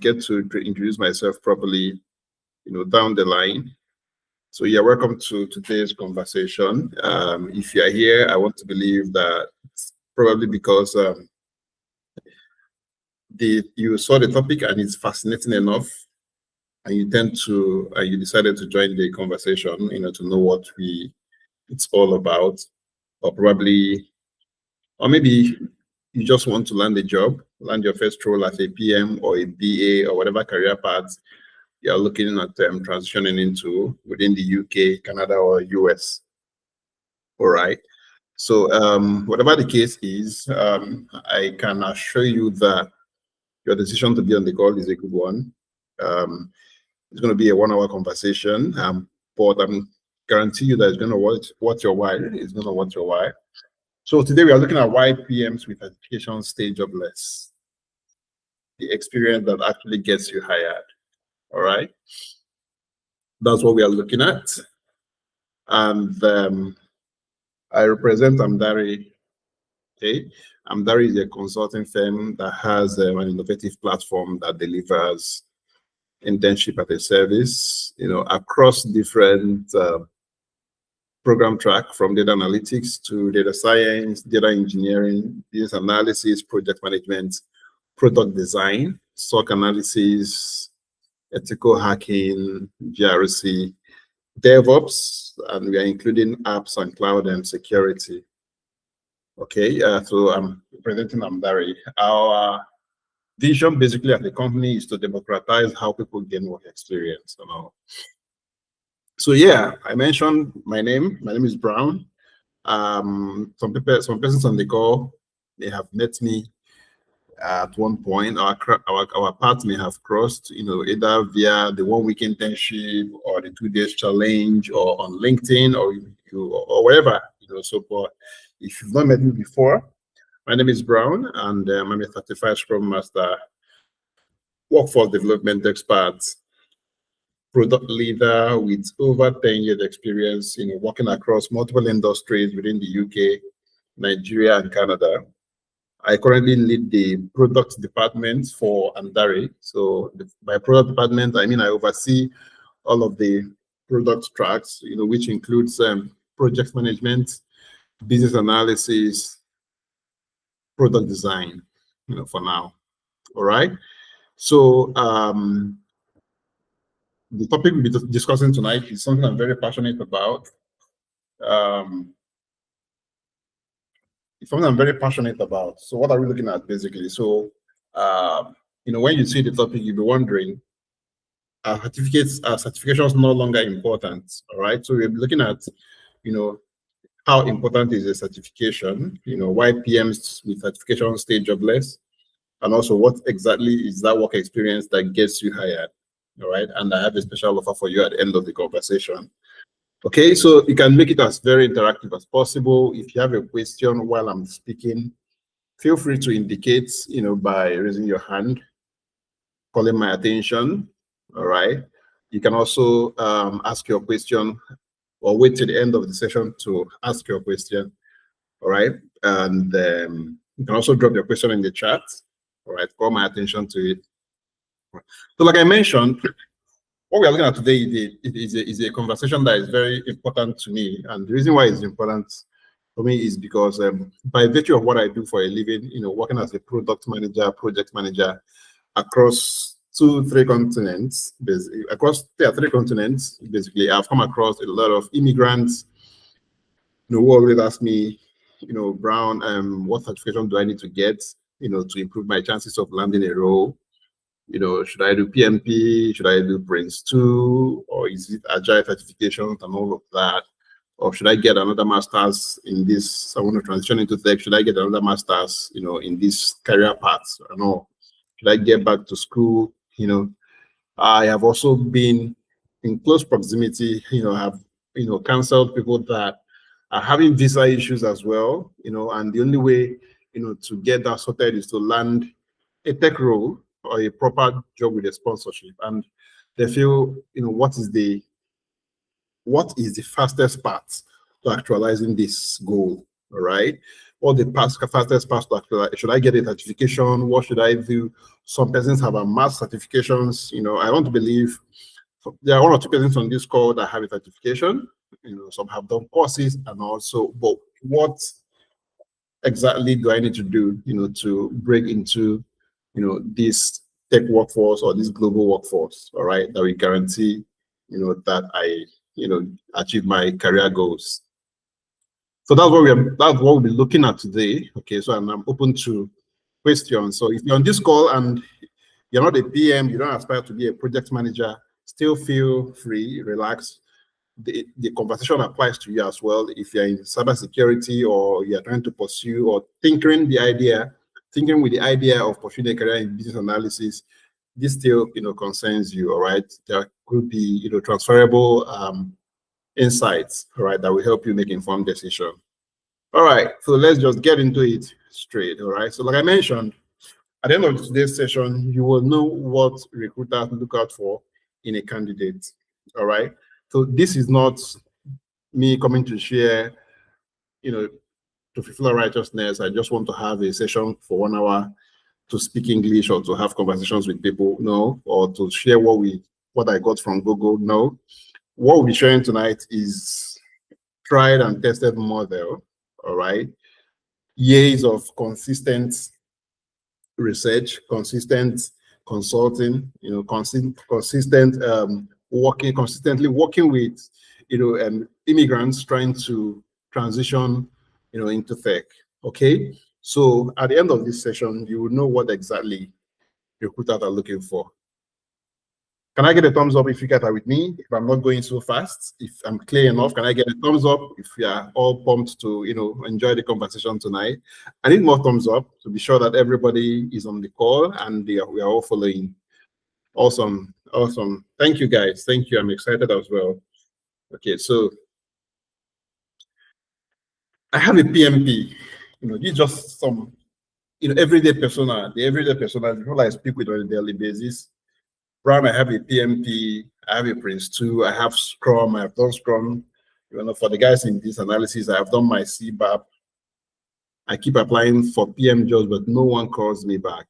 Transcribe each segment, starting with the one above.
get to introduce myself properly, down the line. So you're welcome to today's conversation. If you are here, I want to believe that it's probably because you saw the topic and it's fascinating enough, and you decided to join the conversation, to know what it's all about, or maybe you just want to land your first role as a PM or a BA or whatever career path you're looking at transitioning into within the UK, Canada, or US. All right. So whatever the case is, I can assure you that your decision to be on the call is a good one. It's going to be a 1-hour conversation, but I'm guarantee you that it's going to worth your while. It's going to worth your while. So today we are looking at why PMs with certification stay jobless, the experience that actually gets you hired. All right, that's what we are looking at. And I represent Amdari. Okay, Amdari is a consulting firm that has an innovative platform that delivers internship as a service, across different program track, from data analytics to data science, data engineering, business analysis, project management, product design, SOC analysis, ethical hacking, GRC, DevOps, and we are including apps and cloud and security. Okay, so I'm presenting Amdari. Our vision basically at the company is to democratize how people gain work experience. So yeah, I mentioned my name. My name is Brown. Some persons on the call, they have met me at one point. Our paths may have crossed, either via the 1-week internship or the 2 days challenge, or on LinkedIn, or wherever. So, but if you've not met me before, my name is Brown, and I'm a certified Scrum Master, workforce development expert, product leader with over 10 years experience, working across multiple industries within the UK, Nigeria, and Canada. I currently lead the product department for Amdari. So by product department, I mean I oversee all of the product tracks, which includes project management, business analysis, product design, for now. All right. So the topic we'll be discussing tonight is something I'm very passionate about. It's something I'm very passionate about. So what are we looking at basically? So, when you see the topic, you'll be wondering, are certifications no longer important? All right. So we're looking at, how important is a certification? Why PMs with certification stay jobless, and also what exactly is that work experience that gets you hired? All right. And I have a special offer for you at the end of the conversation. Okay, so you can make it as very interactive as possible. If you have a question while I'm speaking, feel free to indicate, by raising your hand, calling my attention. All right. You can also ask your question, or wait till the end of the session to ask your question. All right. And you can also drop your question in the chat. All right. Call my attention to it. So like I mentioned, what we are looking at today is a conversation that is very important to me. And the reason why it's important for me is because by virtue of what I do for a living, working as a product manager, project manager across 3 continents, basically, basically, I've come across a lot of immigrants, who always ask me, Brown, what certification do I need to get, to improve my chances of landing a role? Should I do PMP? Should I do Prince 2? Or is it Agile certifications and all of that? Or should I get another master's in this? I want to transition into tech. Should I get another master's, in this career path? I know. Should I get back to school? I have also been in close proximity, have, counseled people that are having visa issues as well, and the only way, to get that sorted is to land a tech role or a proper job with a sponsorship. And they feel, what is the fastest path to actualizing this goal? All right. What the fastest path should I get a certification? What should I do? Some persons have amassed certifications. I want to believe there are one or two persons on this call that have a certification. Some have done courses and also, but what exactly do I need to do, to break into, this tech workforce or this global workforce, all right, that we guarantee, that I, achieve my career goals. So that's what we'll be looking at today. Okay, so I'm open to questions. So if you're on this call and you're not a PM, you don't aspire to be a project manager, still feel free, relax. The conversation applies to you as well. If you're in cybersecurity or you're trying to pursue or thinking with the idea of pursuing a career in business analysis, this still concerns you. All right, there could be transferable insights, all right, that will help you make informed decision. All right, so let's just get into it straight. All right, so like I mentioned, at the end of today's session, you will know what recruiters look out for in a candidate. All right, so this is not me coming to share, to fulfill righteousness. I just want to have a session for 1 hour to speak English or to have conversations with people, no, or to share what I got from Google, no. What we'll be sharing tonight is tried and tested model, all right? Years of consistent research, consistent consulting, consistently working with, immigrants trying to transition, into tech, okay? So at the end of this session, you will know what exactly recruiters are looking for. Can I get a thumbs up if you guys are with me? If I'm not going so fast, if I'm clear enough, can I get a thumbs up if you are all pumped to, enjoy the conversation tonight? I need more thumbs up to be sure that everybody is on the call and we are all following. Awesome, awesome. Thank you, guys. Thank you. I'm excited as well. Okay, so I have a PMP. These just some, everyday persona, the people I speak with on a daily basis. Brown, I have a PMP, I have a Prince 2, I have Scrum, I have done Scrum. For the guys in this analysis, I have done my CBAP. I keep applying for PM jobs, but no one calls me back.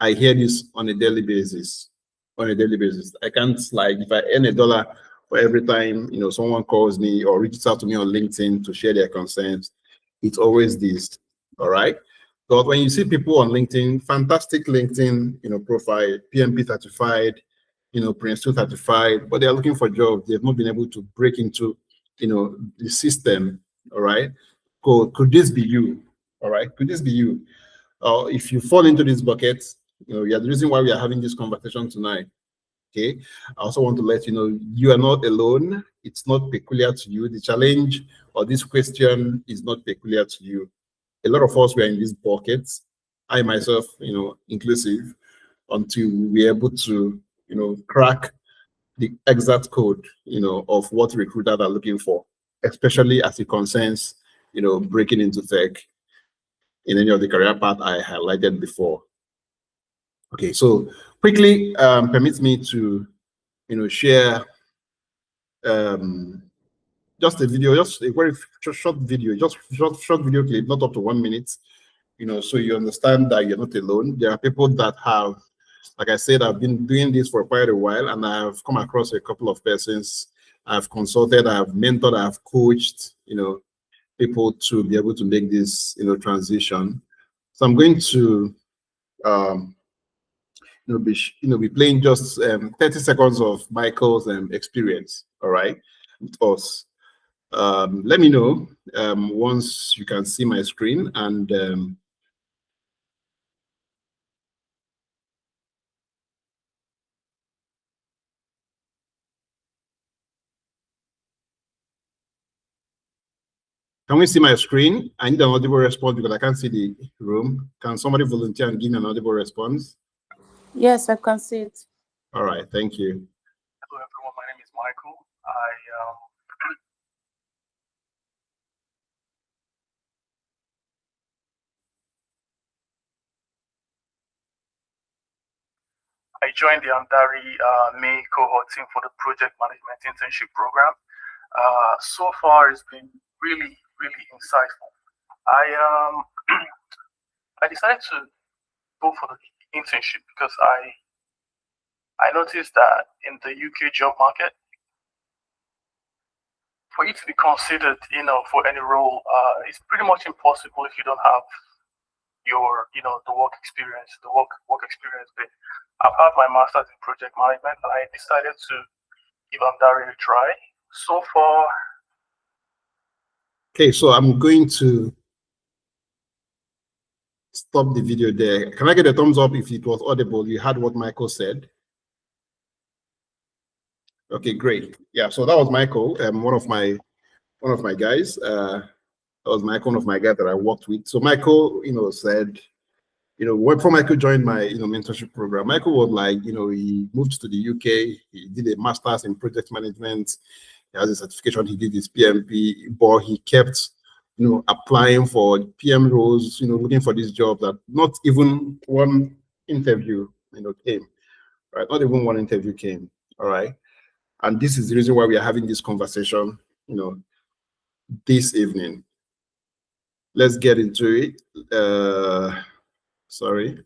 I hear this on a daily basis. I can't, like, if I earn $1 for every time, someone calls me or reaches out to me on LinkedIn to share their concerns, it's always this, all right? But when you see people on LinkedIn, fantastic LinkedIn, profile, PMP certified, Prince 2 certified, but they are looking for jobs. They've not been able to break into, the system, all right? Could this be you, all right? Could this be you? If you fall into this bucket, you're the reason why we are having this conversation tonight, okay? I also want to let you know, you are not alone. It's not peculiar to you. The challenge or this question is not peculiar to you. A lot of us were in these buckets, I myself, inclusive, until we were able to, crack the exact code, of what recruiters are looking for, especially as it concerns, breaking into tech in any of the career path I highlighted before. Okay, so quickly, permit me to, share just a video, just a very short video, just short video clip, not up to 1 minute, so you understand that you're not alone. There are people that have, like I said, I've been doing this for quite a while, and I have come across a couple of persons. I've consulted, I've mentored, I've coached, people to be able to make this, transition. So I'm going to, be playing just 30 seconds of Michael's experience, all right, with us. Let me know once you can see my screen, and can we see my screen? I need an audible response because I can't see the room. Can somebody volunteer and give me an audible response? Yes, I can see it. All right, thank you. Hello everyone, my name is Michael. I joined the Amdari May cohort team for the project management internship program. So far, it's been really, really insightful. I I decided to go for the internship because I noticed that in the UK job market, for it to be considered, for any role, it's pretty much impossible if you don't have your, the work experience, work experience. But I've had my master's in project management, and I decided to give Amdari a try. So far. Okay, so I'm going to stop the video there. Can I get a thumbs up if it was audible? You heard what Michael said. Okay, great. Yeah, so that was Michael, one of my guys. That was Michael, one of my guys that I worked with. So Michael, said, before Michael joined my, mentorship program, Michael was like, he moved to the UK, he did a master's in project management, he has a certification, he did his PMP, but he kept, applying for PM roles, looking for these jobs that not even one interview, came, right? Not even one interview came, all right? And this is the reason why we are having this conversation, this evening. Let's get into it. Sorry.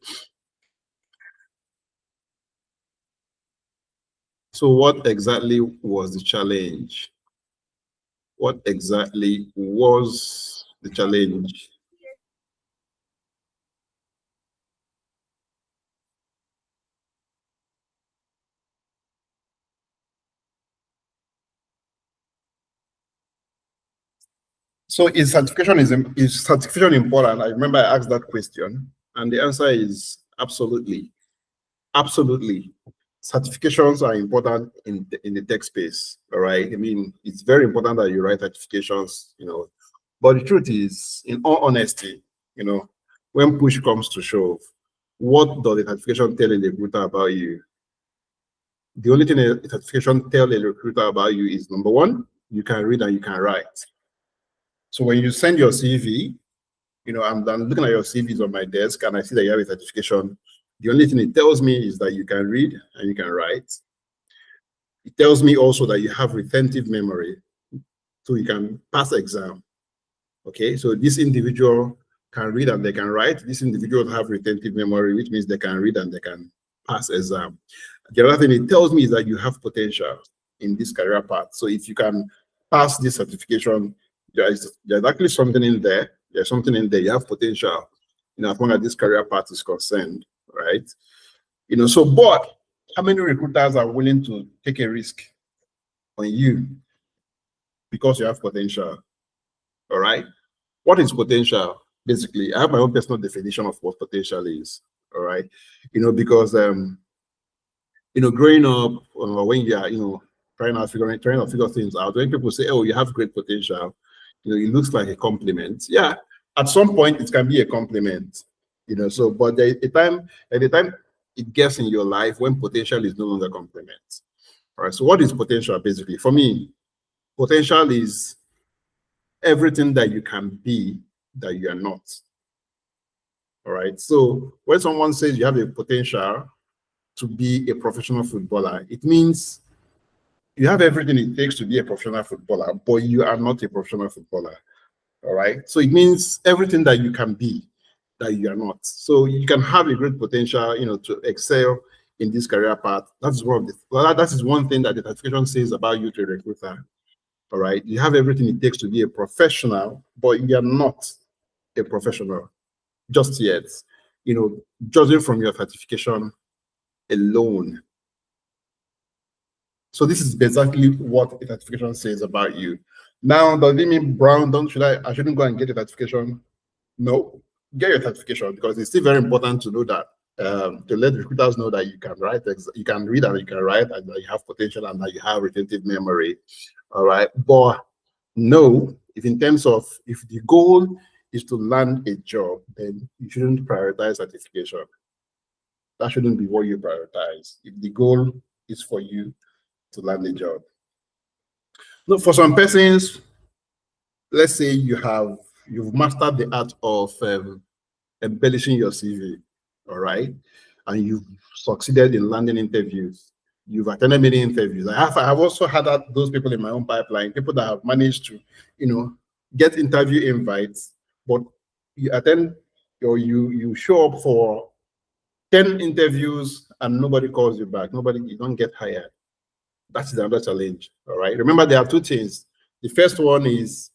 So what exactly was the challenge? What exactly was the challenge? So is certification important? I remember I asked that question, and the answer is absolutely. Absolutely. Certifications are important in the tech space, all right? I mean, it's very important that you write certifications, but the truth is, in all honesty, when push comes to shove, what does the certification tell a recruiter about you? The only thing a certification tells a recruiter about you is, number one, you can read and you can write. So when you send your CV, I'm looking at your CVs on my desk and I see that you have a certification. The only thing it tells me is that you can read and you can write. It tells me also that you have retentive memory, so you can pass exam. Okay, so this individual can read and they can write. This individual have retentive memory, which means they can read and they can pass exam. The other thing it tells me is that you have potential in this career path. So if you can pass this certification, there's actually something in there. There's something in there. You have potential, as long as this career path is concerned, right? So, but how many recruiters are willing to take a risk on you because you have potential? All right. What is potential? Basically, I have my own personal definition of what potential is. All right. Because growing up, when you are, trying to figure things out, when people say, "Oh, you have great potential," it looks like a compliment. Yeah, at some point it can be a compliment. So, but there a time, at the time it gets in your life when potential is no longer compliment. All right. So, what is potential? Basically, for me, potential is everything that you can be that you are not. All right. So, when someone says you have a potential to be a professional footballer, it means you have everything it takes to be a professional footballer, but you are not a professional footballer. All right. So it means everything that you can be that you are not. So you can have a great potential, to excel in this career path. That's one of the that is one thing that the certification says about you to a recruiter. All right. You have everything it takes to be a professional, but you are not a professional just yet. Judging from your certification alone. So this is exactly what a certification says about you. Now, does it mean Brown, I shouldn't go and get a certification? No, get your certification, because it's still very important to know that, to let recruiters know that you can write, you can read and you can write, and that you have potential and that you have retentive memory. All right. But no, if the goal is to land a job, then you shouldn't prioritize certification. That shouldn't be what you prioritize. If the goal is for you to land a job. Look, for some persons, let's say you've mastered the art of embellishing your CV, all right, and you've succeeded in landing interviews. You've attended many interviews. I have also had those people in my own pipeline, people that have managed to, get interview invites, but you attend or you show up for 10 interviews and nobody calls you back. You don't get hired. That's another challenge. All right. Remember, there are two things. The first one is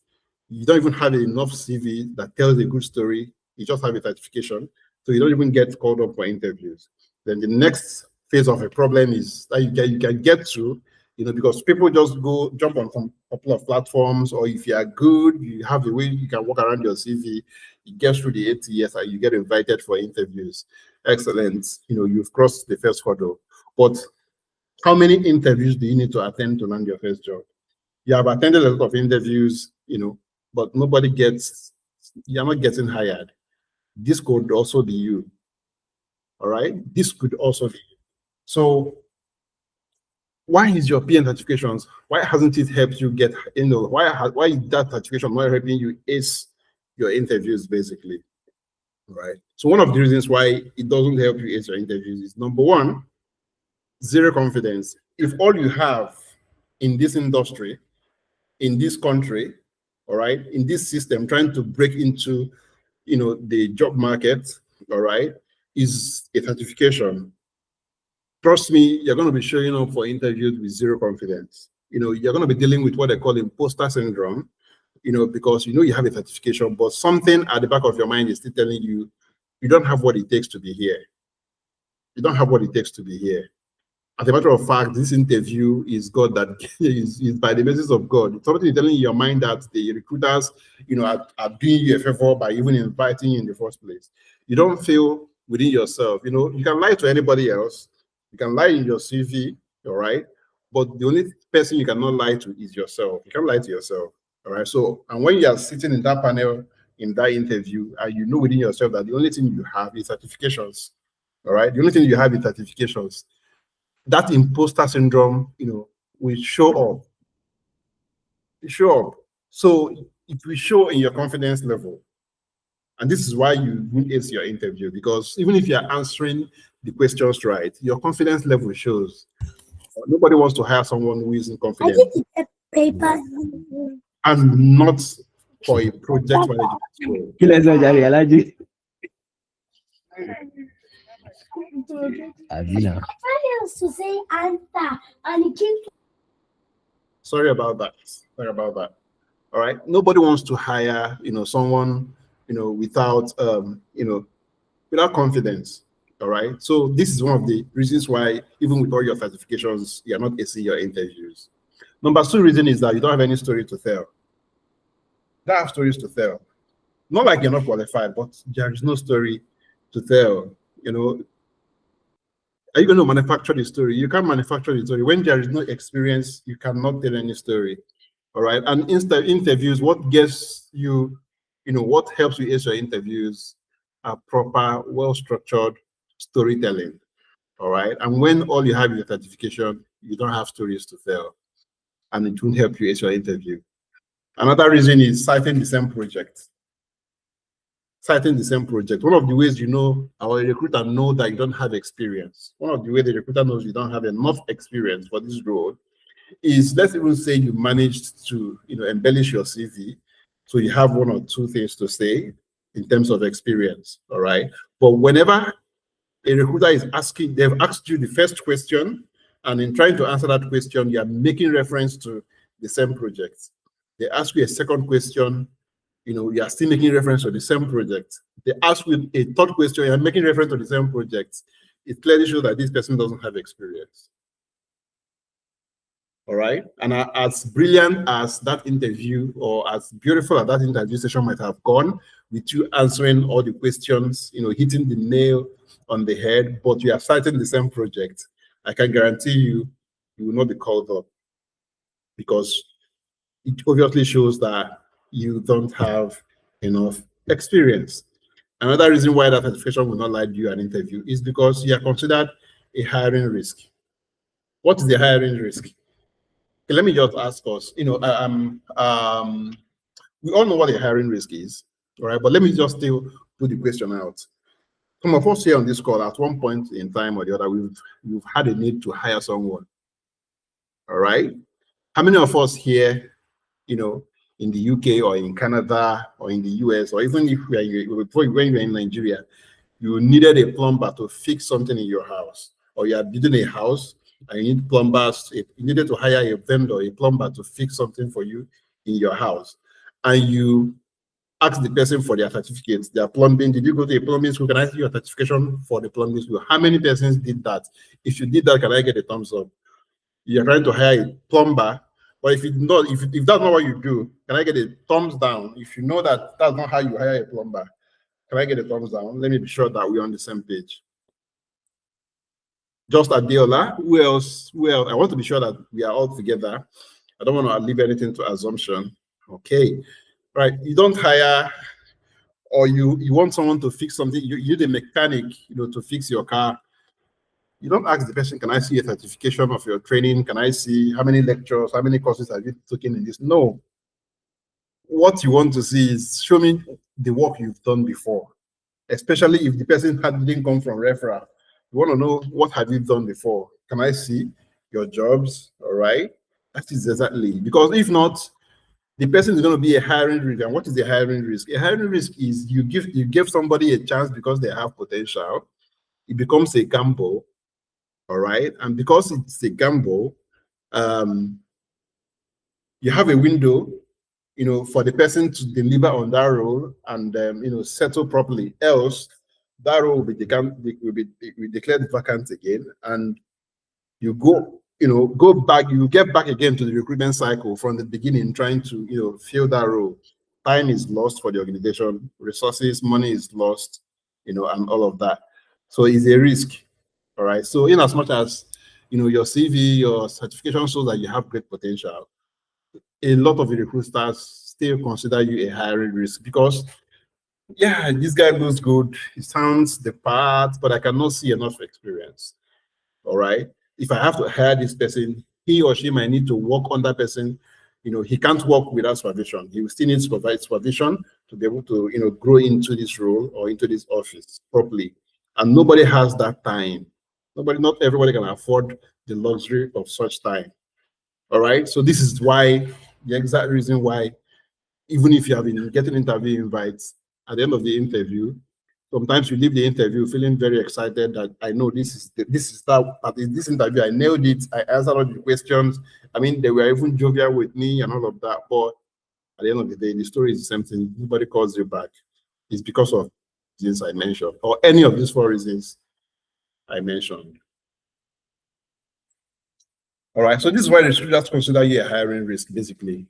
you don't even have enough CV that tells a good story. You just have a certification. So you don't even get called up for interviews. Then the next phase of a problem is that you can get through, because people just jump on some couple of platforms, or if you are good, you have a way you can walk around your CV, you get through the ATS and you get invited for interviews. Excellent. You've crossed the first hurdle. But how many interviews do you need to attend to land your first job? You have attended a lot of interviews, but you're not getting hired. This could also be you. All right? This could also be you. So why is your PN certifications, why hasn't it helped you get, why is that certification not helping you ace your interviews, basically? All right? So one of the reasons why it doesn't help you ace your interviews is, number one, zero confidence. If all you have in this industry, in this country, all right, in this system, trying to break into, the job market, all right, is a certification, trust me, you're going to be showing up for interviews with zero confidence. You're going to be dealing with what they call imposter syndrome, because you have a certification, but something at the back of your mind is still telling you, you don't have what it takes to be here. You don't have what it takes to be here. As a matter of fact, this interview is God that is by the basis of God. It's something telling your mind that the recruiters, are doing you a favor by even inviting you in the first place. You don't feel within yourself. You can lie to anybody else. You can lie in your CV, all right? But the only person you cannot lie to is yourself. You can't lie to yourself, all right? So, and when you are sitting in that panel, in that interview, and you know within yourself that the only thing you have is certifications, all right? The only thing you have is certifications. That imposter syndrome, will show up. It show up. So it will show in your confidence level. And this is why you won't ace your interview, because even if you're answering the questions right, your confidence level shows. Nobody wants to hire someone who isn't confident. Paper. And not for a project manager. Sorry about that. All right. Nobody wants to hire, someone, without, without confidence. All right. So this is one of the reasons why, even with all your certifications, you're not acing your interviews. Number two reason is that you don't have any story to tell. You don't have stories to tell. Not like you're not qualified, but there is no story to tell. Are you going to manufacture the story? You can't manufacture the story. When there is no experience, you cannot tell any story. All right. And interviews, what gets you, what helps you ace your interviews are proper, well-structured storytelling. All right. And when all you have is a certification, you don't have stories to tell. And it won't help you ace your interview. Another reason is citing the same project. Citing the same project. One of the ways our recruiter know that you don't have experience. One of the ways the recruiter knows you don't have enough experience for this role is, let's even say you managed to embellish your CV, so you have one or two things to say in terms of experience. All right. But whenever a recruiter is asking, they've asked you the first question, and in trying to answer that question, you are making reference to the same project. They ask you a second question, you are still making reference to the same project. They ask you a third question, you are making reference to the same project. It clearly shows that this person doesn't have experience. All right. And as brilliant as that interview, or as beautiful as that interview session might have gone, with you answering all the questions, hitting the nail on the head, but you are citing the same project, I can guarantee you, you will not be called up, because it obviously shows that you don't have enough experience. Another reason why that certification will not let you an interview is because you are considered a hiring risk. What is the hiring risk? Okay, let me just ask us. We all know what a hiring risk is, all right? But let me just still put the question out. Some of us here on this call, at one point in time or the other, we've had a need to hire someone. All right. How many of us here, in the UK or in Canada or in the US, or even if when you're in Nigeria, you needed a plumber to fix something in your house, or you are building a house and you need plumbers, you needed to hire a vendor, a plumber to fix something for you in your house, and you ask the person for their certificates, their plumbing. Did you go to a plumbing school? Can I see your certification for the plumbing school? How many persons did that? If you did that, can I get a thumbs up? You're trying to hire a plumber, but if that's not what you do, can I get a thumbs down? If you know that that's not how you hire a plumber, can I get a thumbs down? Let me be sure that we're on the same page. Just Adiola. Who else? Well, I want to be sure that we are all together. I don't want to leave anything to assumption. Okay. Right. You don't hire, or you want someone to fix something. You're the mechanic, to fix your car. You don't ask the person, can I see a certification of your training? Can I see how many lectures, how many courses have you taken in this? No. What you want to see is, show me the work you've done before, especially if the person didn't come from referral. You want to know, what have you done before? Can I see your jobs? All right. That is exactly, because if not, the person is going to be a hiring risk. And what is a hiring risk? A hiring risk is you give somebody a chance because they have potential. It becomes a gamble. All right. And because it's a gamble, you have a window, for the person to deliver on that role and, settle properly. Else, that role will be declared vacant again. And you go back, you get back again to the recruitment cycle from the beginning, trying to, fill that role. Time is lost for the organization, resources, money is lost, and all of that. So it's a risk. All right. So in as much as your CV, your certification shows that you have great potential, a lot of the recruiters still consider you a hiring risk because, yeah, this guy looks good, he sounds the part, but I cannot see enough experience. All right. If I have to hire this person, he or she might need to work on that person. He can't work without supervision. He will still need to provide supervision to be able to, grow into this role or into this office properly. And nobody has that time. Not everybody can afford the luxury of such time. All right. So this is why, the exact reason why, even if you have been getting interview invites, at the end of the interview, sometimes you leave the interview feeling very excited that I know this interview, I nailed it. I answered all the questions. I mean, they were even jovial with me and all of that. But at the end of the day, the story is the same thing. Nobody calls you back. It's because of things I mentioned, or any of these 4 reasons I mentioned. All right. So this is why the recruiters consider you a hiring risk, basically.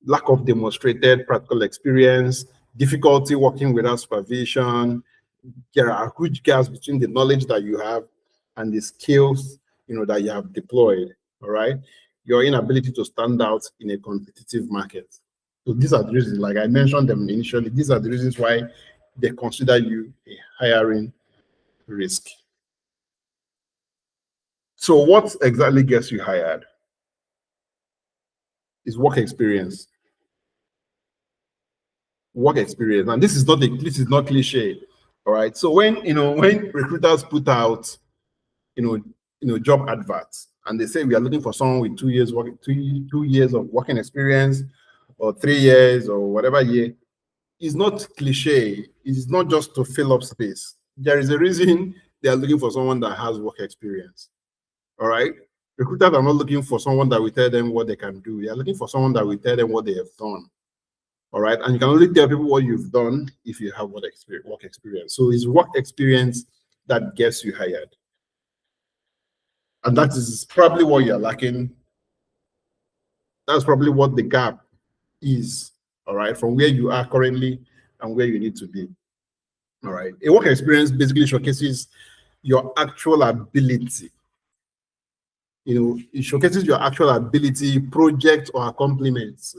Lack of demonstrated practical experience, difficulty working without supervision. There are huge gaps between the knowledge that you have and the skills that you have deployed. All right. Your inability to stand out in a competitive market. So these are the reasons, like I mentioned them initially, these are the reasons why they consider you a hiring risk. So what exactly gets you hired? Is work experience. Work experience. And this is not cliche. All right. So when recruiters put out job adverts and they say we are looking for someone with 2 years two years of working experience, or 3 years, or whatever year, it's not cliche. It's not just to fill up space. There is a reason they are looking for someone that has work experience. All right. Recruiters are not looking for someone that will tell them what they can do. They are looking for someone that will tell them what they have done. All right. And you can only tell people what you've done if you have work experience. So it's work experience that gets you hired. And that is probably what you're lacking. That's probably what the gap is. All right. From where you are currently and where you need to be. All right. A work experience basically showcases your actual ability. It showcases your actual ability, project, or accomplishments,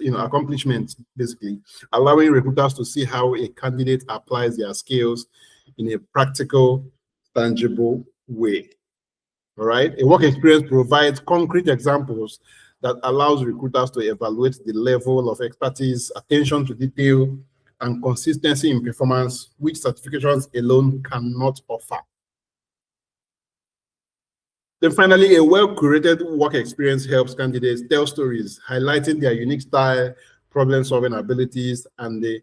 basically, allowing recruiters to see how a candidate applies their skills in a practical, tangible way. All right. A work experience provides concrete examples that allows recruiters to evaluate the level of expertise, attention to detail, and consistency in performance, which certifications alone cannot offer. Then finally, a well-curated work experience helps candidates tell stories, highlighting their unique style, problem-solving abilities, and the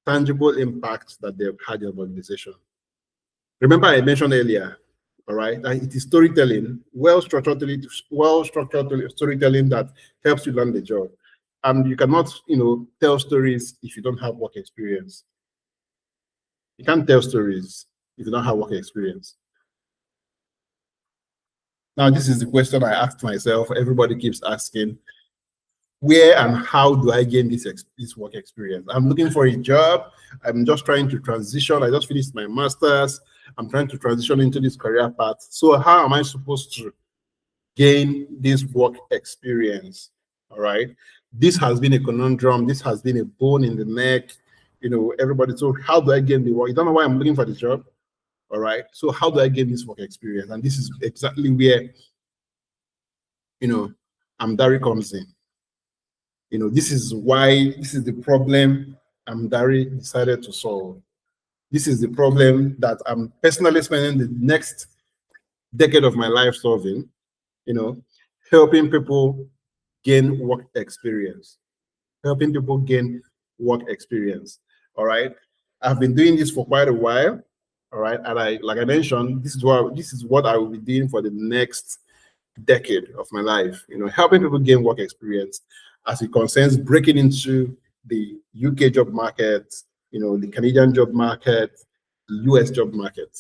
tangible impact that they've had in the organization. Remember, I mentioned earlier, all right, that it is storytelling, well-structured storytelling that helps you learn the job. And you cannot, tell stories if you don't have work experience. You can't tell stories if you don't have work experience. Now, this is the question I asked myself. Everybody keeps asking, where and how do I gain this work experience? I'm looking for a job. I'm just trying to transition. I just finished my master's. I'm trying to transition into this career path. So how am I supposed to gain this work experience? All right. This has been a conundrum. This has been a bone in the neck. Everybody. So how do I gain the work? You don't know why I'm looking for the job. All right. So how do I gain this work experience? And this is exactly where, Amdari comes in. This is the problem Amdari decided to solve. This is the problem that I'm personally spending the next decade of my life solving, helping people gain work experience. Helping people gain work experience. All right. I've been doing this for quite a while. All right. And like I mentioned, this is what I will be doing for the next decade of my life, helping people gain work experience as it concerns breaking into the UK job market, the Canadian job market, the US job market.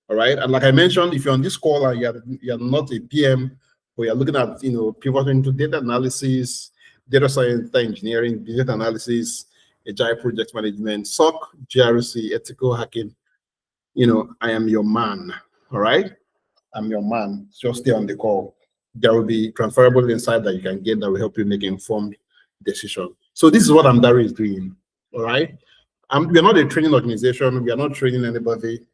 All right. And like I mentioned, if you're on this call and you're not a PM, but you're looking at, pivoting into data analysis, data science, data engineering, business analysis, agile project management, SOC, GRC, ethical hacking, I am your man. All right. I'm your man. Just stay on the call. There will be transferable insight that you can get that will help you make informed decision. So this is what Amdari is doing. All right. We are not a training organization. We are not training anybody.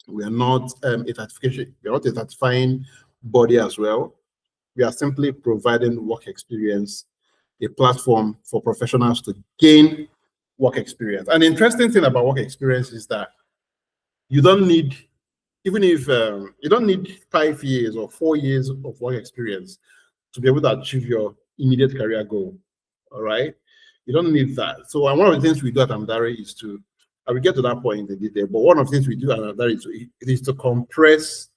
We are not a certification. We are not a certifying body as well. We are simply providing work experience, a platform for professionals to gain work experience. And the interesting thing about work experience is that you don't need, even if you don't need 5 years or 4 years of work experience to be able to achieve your immediate career goal. All right. You don't need that. So one of the things we do at Amdari is I will get to that point in the detail, but one of the things we do at Amdari is to compress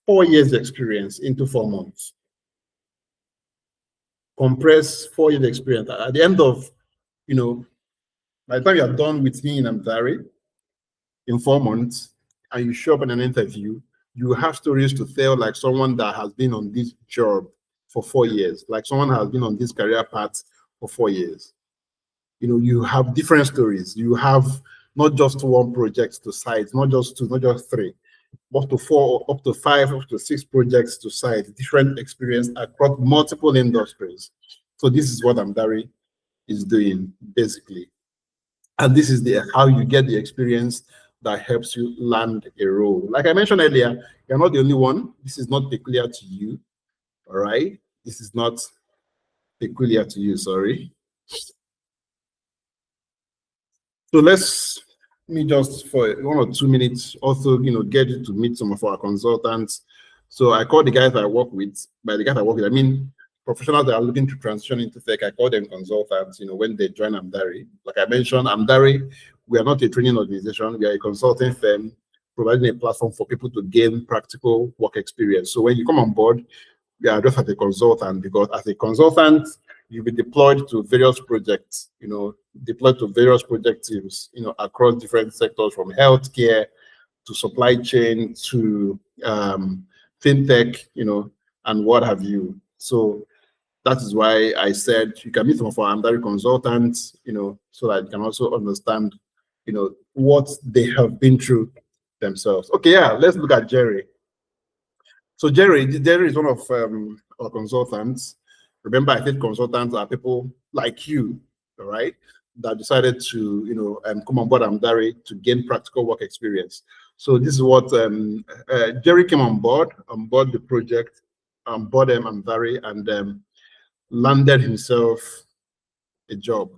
4 years experience into 4 months. Compress 4 years experience. At the end of, by the time you're done with me in Amdari in 4 months, and you show up in an interview, you have stories to tell like someone that has been on this job for 4 years, like someone has been on this career path for 4 years. You have different stories. You have not just one project to cite, not just 2, not just 3, up to 4, up to 5, up to 6 projects to cite, different experience across multiple industries. So this is what Amdari is doing basically. And this is how you get the experience that helps you land a role. Like I mentioned earlier, you're not the only one. This is not peculiar to you. All right. This is not peculiar to you, sorry. So let me just for 1 or 2 minutes also, get you to meet some of our consultants. So I call the guys I work with, by the guys I work with, I mean professionals that are looking to transition into tech. I call them consultants, when they join Amdari. Like I mentioned, Amdari, we are not a training organization. We are a consulting firm providing a platform for people to gain practical work experience. So when you come on board, you are just as a consultant, because as a consultant, you'll be deployed to various projects, deployed to various project teams, across different sectors, from healthcare to supply chain to fintech, and what have you. So that is why I said you can meet some of our Amdari consultants, so that you can also understand, what they have been through themselves. Okay, yeah, let's look at Jerry. So Jerry is one of our consultants. Remember, I said consultants are people like you, all right, that decided to, come on board Amdari to gain practical work experience. So this is what Jerry came on board the project, on board Amdari, and landed himself a job,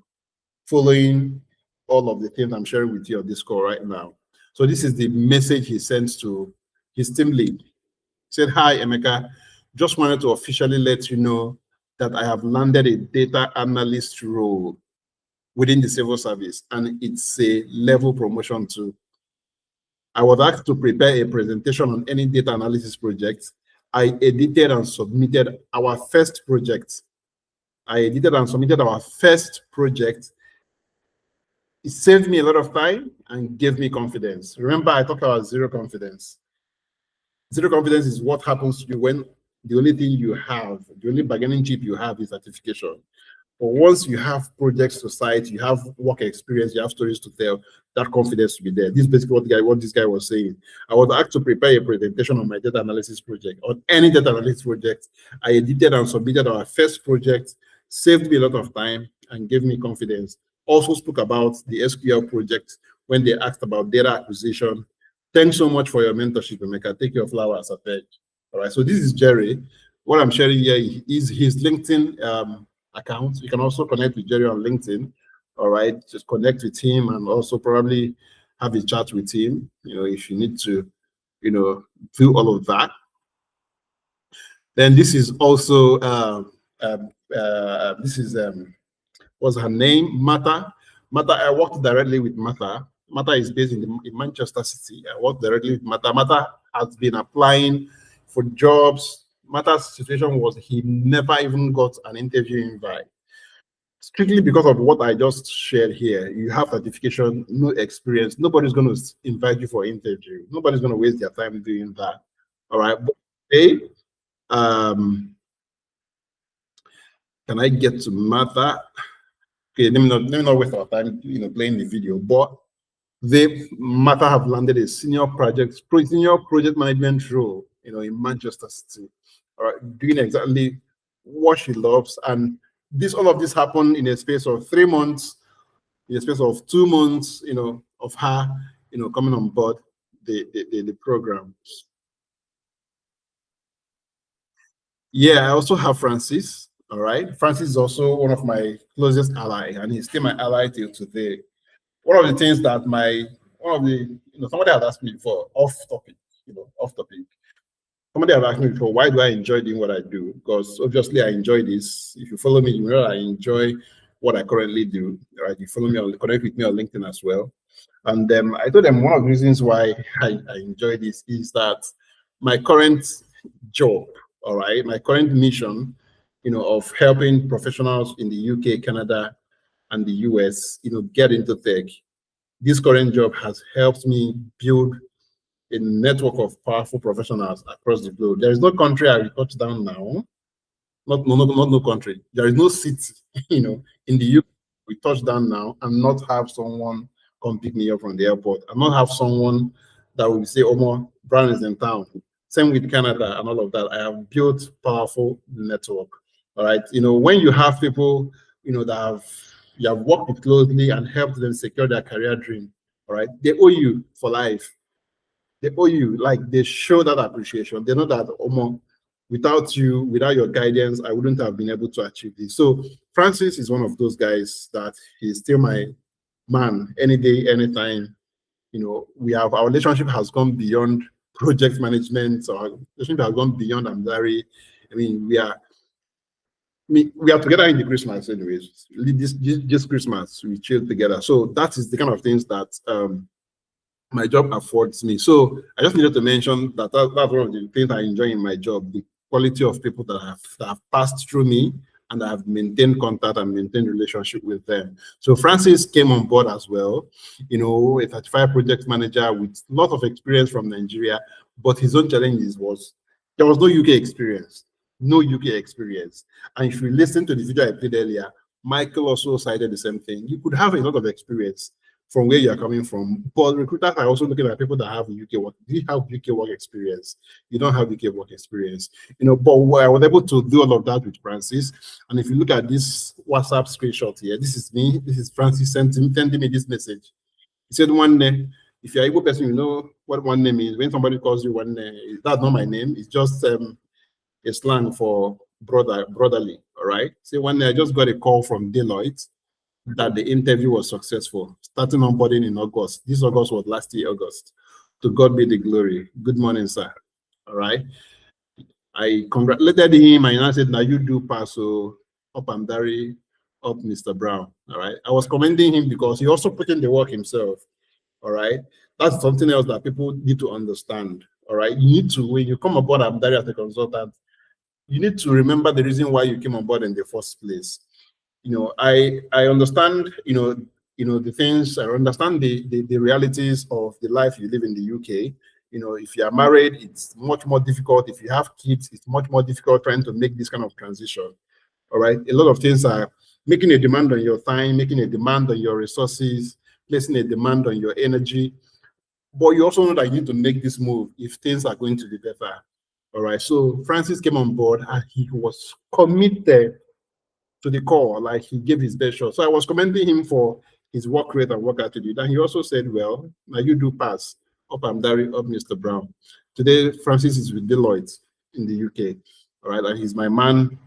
following all of the things I'm sharing with you on this call right now. So this is the message he sends to his team lead. Said, hi, Emeka. Just wanted to officially let you know that I have landed a data analyst role within the civil service, and it's a level promotion too. I was asked to prepare a presentation on any data analysis project. I edited and submitted our first project. It saved me a lot of time and gave me confidence. Remember, I talked about zero confidence. Zero confidence is what happens to you when the only thing you have, the only bargaining chip you have is certification. But once you have projects to cite, you have work experience, you have stories to tell, that confidence will be there. This is basically what this guy was saying. I was asked to prepare a presentation on my data analysis project, on any data analysis project. I edited and submitted our first project, saved me a lot of time and gave me confidence. Also spoke about the SQL project when they asked about data acquisition. Thanks so much for your mentorship, Emeka. Take your flowers at edge. All right, so this is Jerry. What I'm sharing here is his LinkedIn account. You can also connect with Jerry on LinkedIn. All right, just connect with him and also probably have a chat with him, if you need to, do all of that. Then this is also, what's her name? Martha. I worked directly with Martha. Martha is based in Manchester City. I worked directly with Martha. Martha has been applying for jobs. Martha's situation was he never even got an interview invite. Strictly because of what I just shared here. You have certification, no experience. Nobody's going to invite you for an interview. Nobody's going to waste their time doing that. All right. But hey, can I get to Martha? Okay, let me not waste our time, playing the video. But Martha have landed a senior project management role, in Manchester City. All right, doing exactly what she loves. And all of this happened in a space of 3 months, in a space of 2 months, of her, coming on board the program. Yeah, I also have Francis. All right, Francis is also one of my closest allies, and he's still my ally till today. One of the things that somebody had asked me before, off topic. Somebody had asked me before, why do I enjoy doing what I do? Because obviously I enjoy this. If you follow me, you know I enjoy what I currently do. Right? You follow me, connect with me on LinkedIn as well. And I told them one of the reasons why I enjoy this is that my current job, all right, my current mission, of helping professionals in the UK, Canada, and the US, get into tech. This current job has helped me build a network of powerful professionals across the globe. There is no country I will touch down now. No country. There is no city, in the UK we touch down now and not have someone come pick me up from the airport and not have someone that will say, "Oh, Brown is in town." Same with Canada and all of that. I have built powerful network. All right. When you have people, that you have worked with closely and helped them secure their career dream, all right, they owe you for life. They owe you, like they show that appreciation. They know that without you, without your guidance, I wouldn't have been able to achieve this. So Francis is one of those guys that he's still my man any day, anytime. Our relationship has gone beyond project management. Our relationship has gone beyond Amdari. I mean, we are together in the Christmas anyways. This Christmas we chill together. So that is the kind of things that my job affords me. So I just needed to mention that's one of the things I enjoy in my job, the quality of people that have passed through me and I have maintained contact and maintained relationship with them. So Francis came on board as well, a certified project manager with a lot of experience from Nigeria, but his own challenges was there was no UK experience. No UK experience. And if you listen to the video I played earlier, Michael also cited the same thing. You could have a lot of experience from where you're coming from, but recruiters are also looking at people that have UK work. Do you have UK work experience? You don't have UK work experience. But I was able to do all of that with Francis. And if you look at this WhatsApp screenshot here, this is me. This is Francis sending me this message. He said, "One name. If you're an able person, you know what one name is. When somebody calls you one name, that's not my name. It's just a slang for brotherly, all right? Say one day I just got a call from Deloitte that the interview was successful, starting onboarding in August. This August was last year, August. To God be the glory. Good morning, sir. All right. I congratulated him and I said, now you do pass, so up Amdari, up Mr. Brown. All right. I was commending him because he also put in the work himself. All right. That's something else that people need to understand. All right. You need to, when you come aboard Amdari as a consultant, you need to remember the reason why you came on board in the first place. I understand, the things, I understand the realities of the life you live in the UK. If you are married, it's much more difficult. If you have kids, it's much more difficult trying to make this kind of transition. All right. A lot of things are making a demand on your time, making a demand on your resources, placing a demand on your energy. But you also know that you need to make this move if things are going to be better. All right. So Francis came on board and he was committed to the core, like he gave his best shot. So I was commending him for his work rate and work attitude. And he also said, well, now you do pass. Up Amdari, up Mr. Brown. Today, Francis is with Deloitte in the UK. All right. And he's my man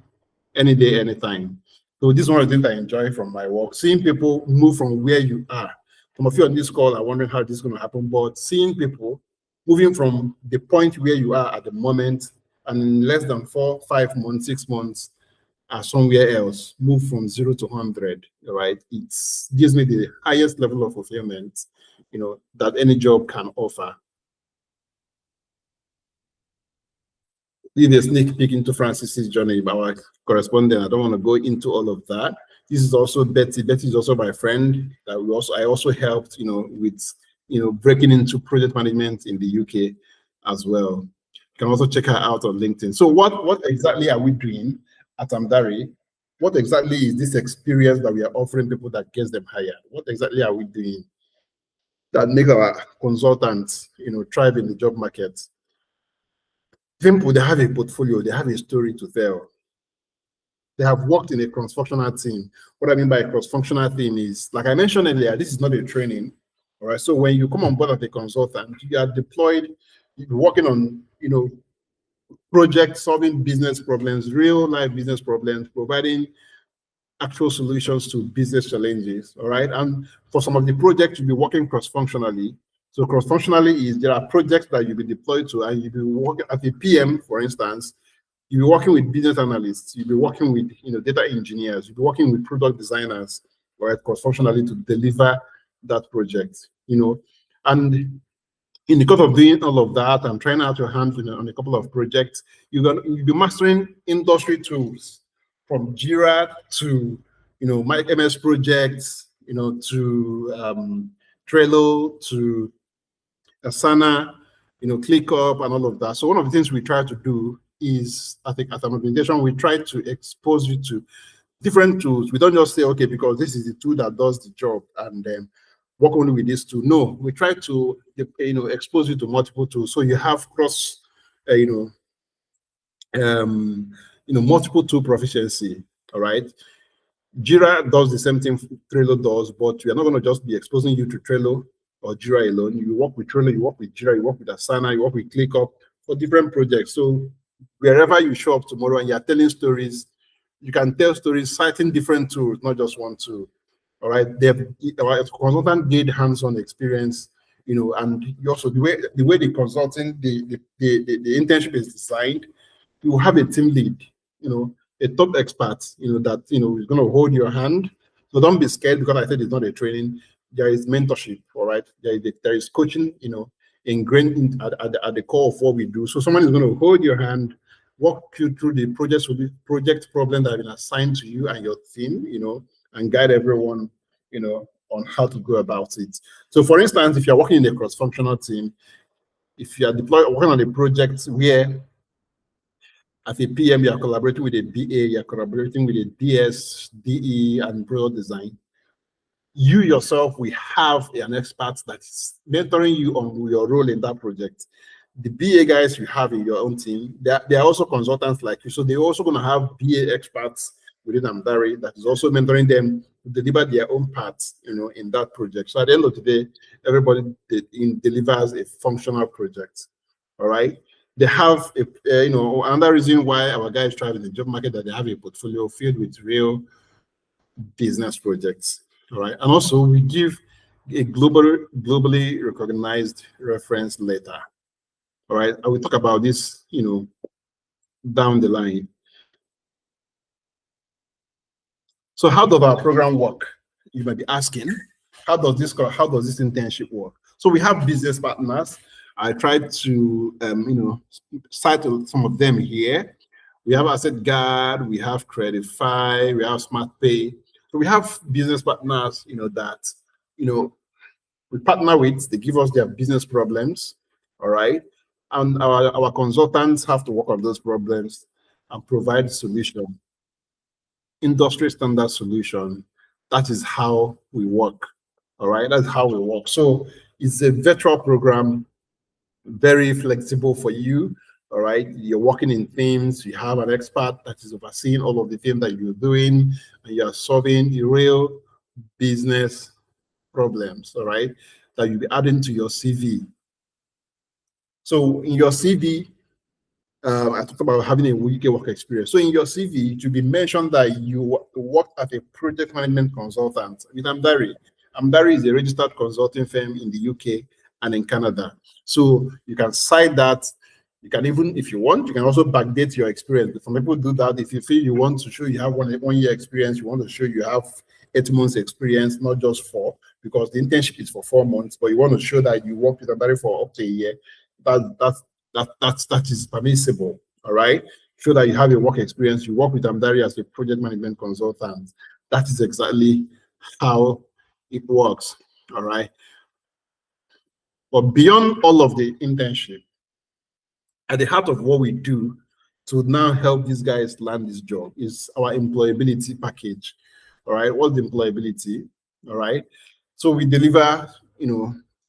any day, anytime. So this is one of the things I enjoy from my work, seeing people move from where you are. Some of you on this call are wondering how this is going to happen, but seeing people moving from the point where you are at the moment and in less than 4, 5 months, 6 months, are somewhere else, move from 0 to 100, right? It gives me the highest level of fulfillment, that any job can offer. This is a sneak peek into Francis's journey, our correspondent. I don't want to go into all of that. This is also Betty. Betty is also my friend. That I also helped, with breaking into project management in the UK as well. You can also check her out on LinkedIn. So what exactly are we doing at Amdari? What exactly is this experience that we are offering people that gets them hired? What exactly are we doing that make our consultants, thrive in the job market? People, they have a portfolio, they have a story to tell. They have worked in a cross-functional team. What I mean by a cross-functional team is, like I mentioned earlier, this is not a training. All right. So when you come on board as a consultant, you are deployed, you're working on, projects, solving business problems, real life business problems, providing actual solutions to business challenges. All right. And for some of the projects, you'll be working cross-functionally. So cross-functionally is there are projects that you'll be deployed to, and you'll be working as a PM, for instance. You'll be working with business analysts. You'll be working with data engineers. You'll be working with product designers, right, cross-functionally to deliver that project. And in the course of doing all of that and trying out your hand on a couple of projects, you'll be mastering industry tools from Jira to my MS projects, to Trello, to Asana, ClickUp and all of that. So one of the things we try to do is, I think, as an organization, we try to expose you to different tools. We don't just say, okay, because this is the tool that does the job and then work only with this tool. No, we try to, expose you to multiple tools. So you have cross, multiple tool proficiency. All right. Jira does the same thing Trello does, but we are not going to just be exposing you to Trello or Jira alone. You work with Trello, you work with Jira, you work with Asana, you work with ClickUp for different projects. So wherever you show up tomorrow and you're telling stories, you can tell stories citing different tools, not just one tool. All right. Our consultant gained hands-on experience, and also the way the consulting, the internship is designed, you have a team lead, a top expert, that is going to hold your hand. So don't be scared because I said it's not a training. There is mentorship, all right. There is coaching, ingrained at the core of what we do. So someone is going to hold your hand, walk you through the project problem that have been assigned to you and your team, and guide everyone, on how to go about it. So for instance, if you're working in a cross-functional team, if you are working on a project where as a PM, you are collaborating with a BA, you are collaborating with a DS, DE, and product design, you yourself will have an expert that is mentoring you on your role in that project. The BA guys you have in your own team, they are also consultants like you. So they're also going to have BA experts within Amdari that is also mentoring them to deliver their own parts, in that project. So at the end of the day, everybody delivers a functional project. All right. They have another reason why our guys thrive in the job market, that they have a portfolio filled with real business projects. All right. And also we give a globally recognized reference letter. All right. I will talk about this, down the line. So how does our program work? You might be asking, how does this internship work? So we have business partners. I tried to cite some of them here. We have Asset Guard, we have Credify, we have Smart Pay. So we have business partners, that we partner with. They give us their business problems, all right, and our consultants have to work on those problems and provide solution, industry standard solution. That is how we work, all right. That's how we work. So it's a virtual program, very flexible for you. All right, you're working in teams. You have an expert that is overseeing all of the things that you're doing, and you're solving the real business problems. All right, that you'll be adding to your CV. So in your CV, I talked about having a UK work experience. So in your CV, it should be mentioned that you worked as a project management consultant with Amdari. Amdari is a registered consulting firm in the UK and in Canada. So you can cite that. You can even, if you want, you can also backdate your experience. Some people do that. If you feel you want to show you have one year experience, you want to show you have 8 months experience, not just 4, because the internship is for 4 months, but you want to show that you worked with Amdari for up to a year. That is permissible. All right. Show that you have a work experience. You work with Amdari as a project management consultant. That is exactly how it works. All right. But beyond all of the internship, at the heart of what we do to now help these guys land this job is our employability package. All right. What's the employability? All right. So we deliver,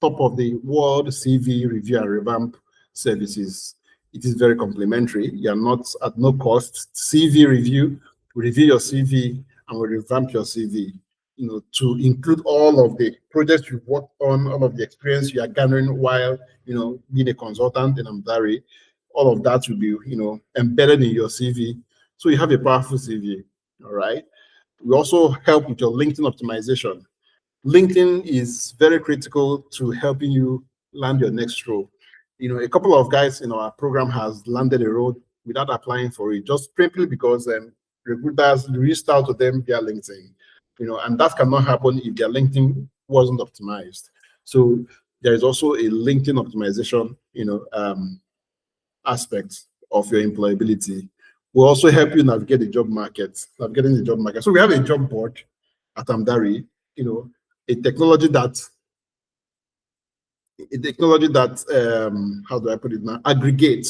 top of the world CV review and revamp services. It is very complimentary. You are not at no cost. CV review, we review your CV and we revamp your CV, to include all of the projects you've worked on, all of the experience you are gathering while, being a consultant in Amdari. All of that will be, embedded in your CV. So you have a powerful CV, all right? We also help with your LinkedIn optimization. LinkedIn is very critical to helping you land your next role. A couple of guys in our program has landed a role without applying for it, just simply because recruiters reached out to them via LinkedIn. And that cannot happen if their LinkedIn wasn't optimized. So there is also a LinkedIn optimization, aspect of your employability. We'll also help you navigate the job market, navigating the job market. So we have a job board at Amdari, a technology that how do I put it now, aggregate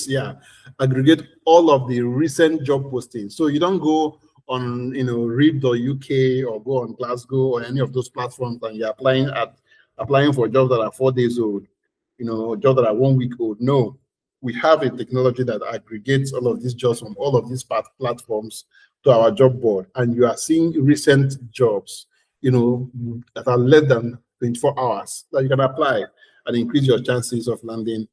all of the recent job postings. So you don't go on read.uk or go on Glasgow or any of those platforms and you're applying for jobs that are 4 days old, jobs that are 1 week old. No, we have a technology that aggregates all of these jobs from all of these platforms to our job board, and you are seeing recent jobs that are less than 24 hours that you can apply and increase your chances of landing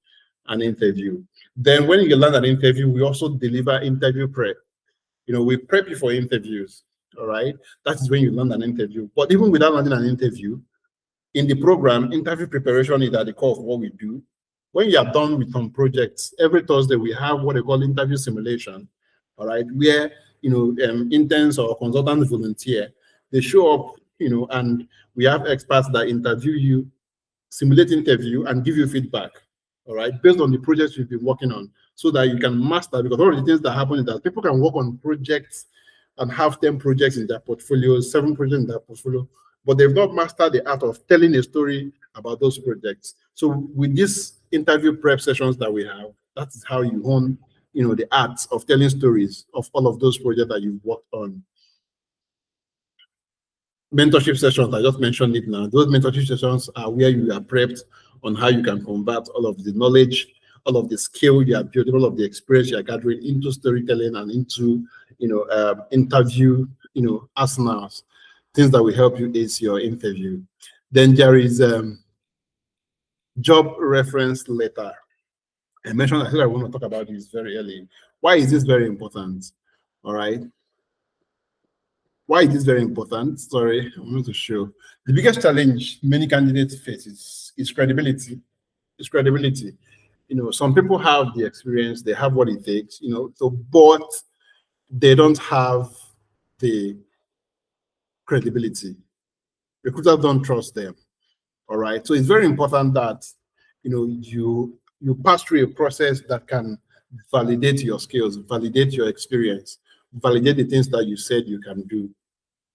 an interview. Then when you land an interview, we also deliver interview prep. We prep you for interviews, all right? That is when you land an interview. But even without landing an interview, in the program, interview preparation is at the core of what we do. When you are done with some projects, every Thursday we have what they call interview simulation, all right? Where, interns or consultants volunteer. They show up, and we have experts that interview you, simulate interview, and give you feedback, all right, based on the projects you've been working on, so that you can master. Because one of the things that happen is that people can work on projects and have 10 projects in their portfolio, 7 projects in their portfolio, but they've not mastered the art of telling a story about those projects. So with these interview prep sessions that we have, that is how you hone, the art of telling stories of all of those projects that you've worked on. Mentorship sessions, I just mentioned it now. Those mentorship sessions are where you are prepped on how you can convert all of the knowledge, all of the skill you are building, all of the experience you are gathering into storytelling and into, interview, arsenals, things that will help you ace your interview. Then there is job reference letter. I said I want to talk about this very early. Why is this very important? All right. Why is this very important? Sorry, I want to show. The biggest challenge many candidates face is credibility. It's credibility. some people have the experience, they have what it takes, so, but they don't have the credibility. Recruiters don't trust them. All right. So it's very important that you pass through a process that can validate your skills, validate your experience, validate the things that you said you can do.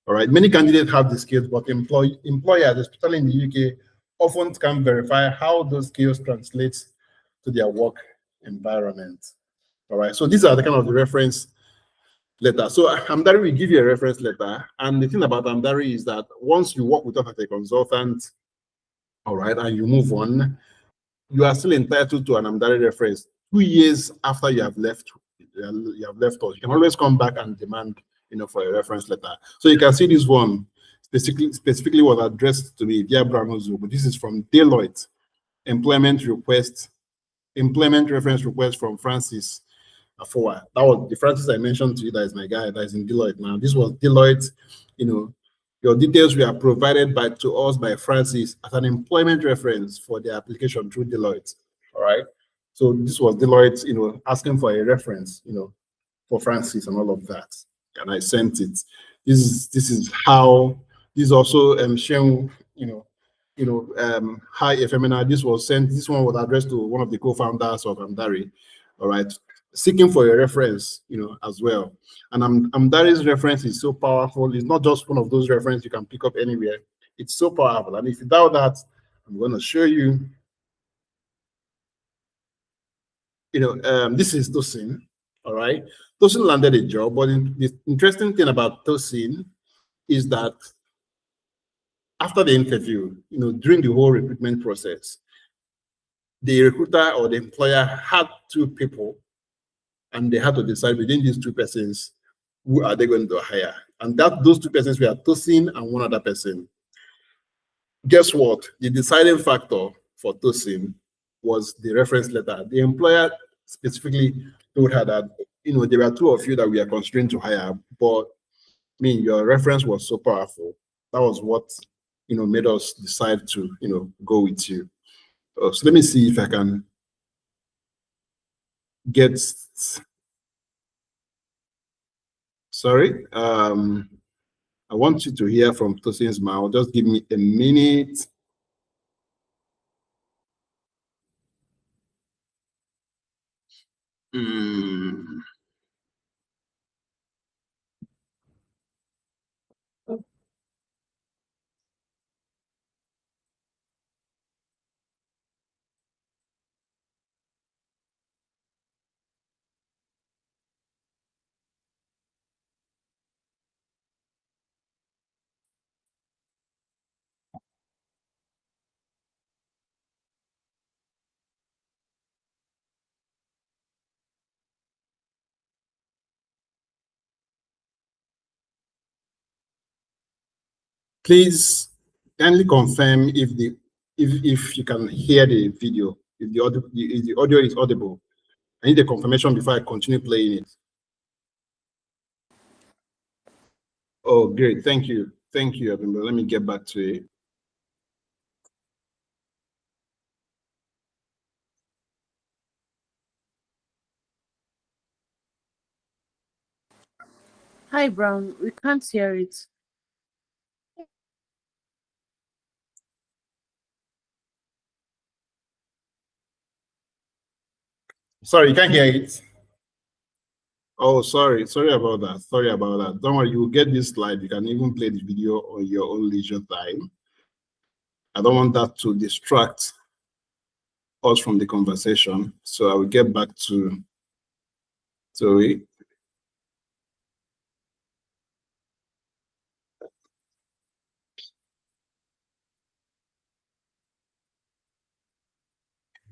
All right. Many candidates have the skills, but employers, especially in the UK, often can verify how those skills translate to their work environment. All right. So these are the kind of the reference letter. So Amdari will give you a reference letter. And the thing about Amdari is that once you work with us as a consultant, all right, and you move on, you are still entitled to an Amdari reference 2 years after you have left. You have left us. You can always come back and demand, for a reference letter. So you can see this one specifically was addressed to me via Brown Uzokwu. This is from Deloitte. Employment reference request from Francis Afoa. That was the Francis I mentioned to you. That is my guy. That is in Deloitte now. This was Deloitte. Your details were provided to us by Francis as an employment reference for the application through Deloitte. All right. So this was Deloitte, asking for a reference, for Francis and all of that. And I sent it. This is how this also Shen, hi Efemina. This was sent. This one was addressed to one of the co-founders of Amdari. All right. Seeking for a reference, as well. And Amdari's reference is so powerful. It's not just one of those references you can pick up anywhere. It's so powerful. And if you doubt that, I'm going to show you. This is Tosin. All right. Tosin landed a job, but the interesting thing about Tosin is that after the interview, during the whole recruitment process, the recruiter or the employer had 2 people, and they had to decide within these 2 persons who are they going to hire. And those 2 persons were Tosin and one other person. Guess what? The deciding factor for Tosin was the reference letter. The employer specifically told her that, there were 2 of you that we are constrained to hire, but your reference was so powerful. That was what, made us decide to, go with you. So let me see if I can get, sorry. I want you to hear from Tosin's mouth. Just give me a minute. Please kindly confirm if you can hear the video, if the audio is audible. I need a confirmation before I continue playing it. Oh, great. Thank you. Thank you, Abimbo. Let me get back to it. Hi, Brown. We can't hear it. Sorry, you can't hear it. Oh, sorry. Sorry about that. Sorry about that. Don't worry. You will get this slide. You can even play the video on your own leisure time. I don't want that to distract us from the conversation. So I will get back to it.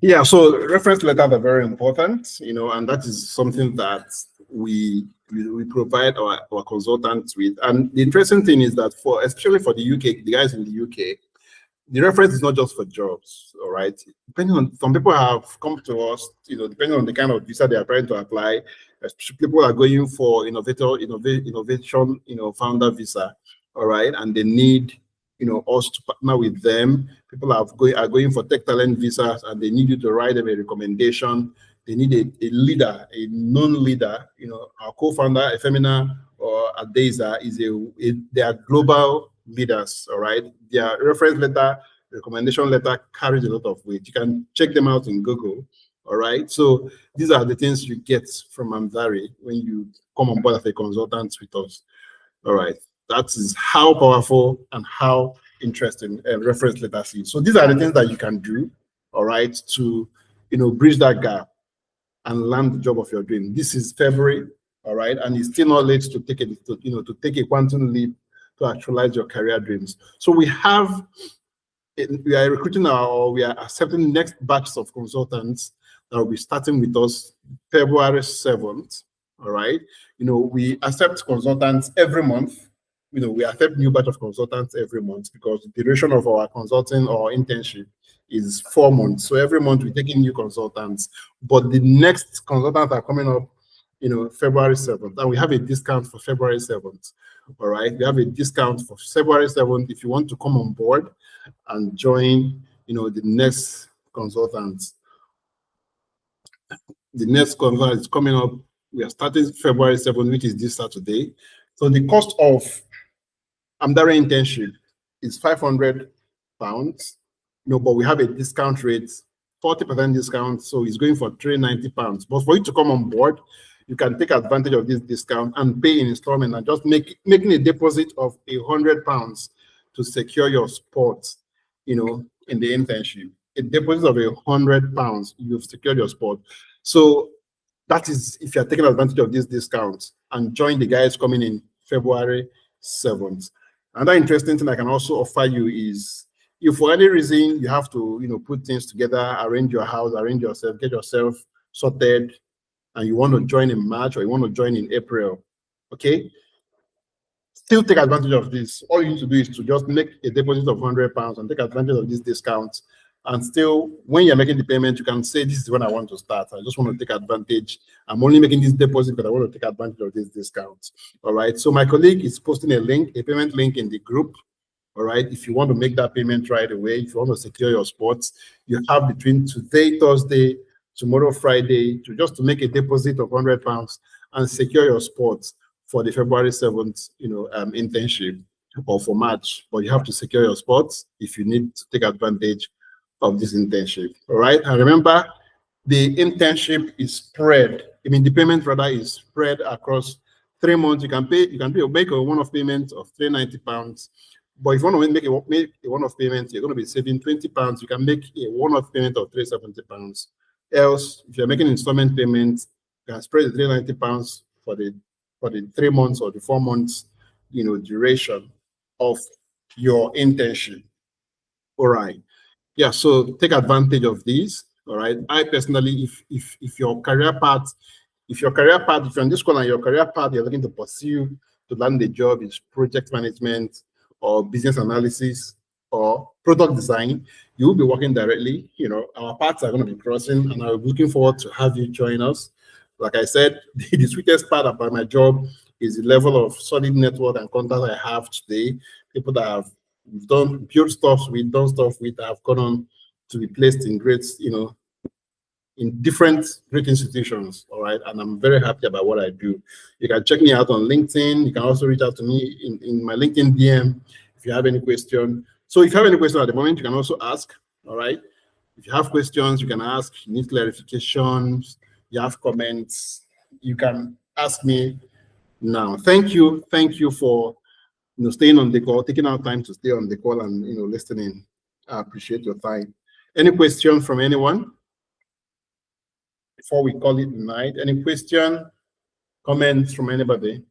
Yeah, so reference letters are very important, and that is something that we provide our consultants with. And the interesting thing is that especially for the UK, the guys in the UK, the reference is not just for jobs, all right? Depending on, some people have come to us, depending on the kind of visa they are trying to apply, people are going for innovation, founder visa, all right? And they need us to partner with them. People are going for tech talent visas, and they need you to write them a recommendation. They need a leader, a known leader. Our co-founder, Efemina or Adeza, they are global leaders, all right? Their reference letter, recommendation letter carries a lot of weight. You can check them out in Google, all right? So these are the things you get from Amdari when you come on board as a consultant with us, all right? That is how powerful and how interesting reference letters is. So these are the things that you can do, all right, to bridge that gap and land the job of your dream. This is February, all right, and it's still not late to take a quantum leap to actualize your career dreams. So we are recruiting we are accepting the next batch of consultants that will be starting with us February 7th, all right. We accept consultants every month. We accept new batch of consultants every month because the duration of our consulting or internship is 4 months. So every month we take in new consultants, but the next consultants are coming up, February 7th, and we have a discount for February 7th. All right, we have a discount for February 7th if you want to come on board and join, the next consultants. The next consultant is coming up. We are starting February 7th, which is this Saturday. So the cost of Amdari internship is £500, but we have a discount rate, 40% discount, so it's going for £390. But for you to come on board, you can take advantage of this discount and pay in installment and just making a deposit of £100 to secure your spot, in the internship. A deposit of £100, you've secured your spot. So that is if you're taking advantage of this discount and join the guys coming in February 7th. Another interesting thing I can also offer you is if for any reason you have to, put things together, arrange your house, arrange yourself, get yourself sorted, and you want to join in March or you want to join in April, okay? Still take advantage of this. All you need to do is to just make a deposit of £100 and take advantage of this discount. And still, when you're making the payment, you can say, this is when I want to start. I just want to take advantage. I'm only making this deposit because I want to take advantage of this discount. All right. So my colleague is posting a payment link in the group. All right. If you want to make that payment right away, if you want to secure your spots, you have between today, Thursday, tomorrow, Friday, to make a deposit of £100 and secure your spots for the February 7th, internship or for March. But you have to secure your spots if you need to take advantage of this internship. All right. And remember, the internship is spread. The payment rather is spread across 3 months. You can make a one-off payment of £390. But if you want to make a one-off payment, you're going to be saving £20. You can make a one-off payment of £370. Else, if you're making installment payments, you can spread the £390 for the 3 months or the 4 months, duration of your internship. All right. Yeah, so take advantage of these. All right. I personally, if your career path, if you're in this school and your career path you're looking to pursue to land a job is project management or business analysis or product design, you will be working directly. Our paths are going to be crossing, and I'm looking forward to have you join us. Like I said, the sweetest part about my job is the level of solid network and contacts I have today. People that have done stuff with, have gone on to be placed in great, in different great institutions. All right. And I'm very happy about what I do. You can check me out on LinkedIn. You can also reach out to me in my LinkedIn DM if you have any question. So if you have any question at the moment, you can also ask. All right. If you have questions, you can ask. You need clarifications, you have comments, you can ask me now. Thank you for staying on the call, taking our time to stay on the call and listening. I appreciate your time. Any questions from anyone before we call it night? Any question, comments from anybody?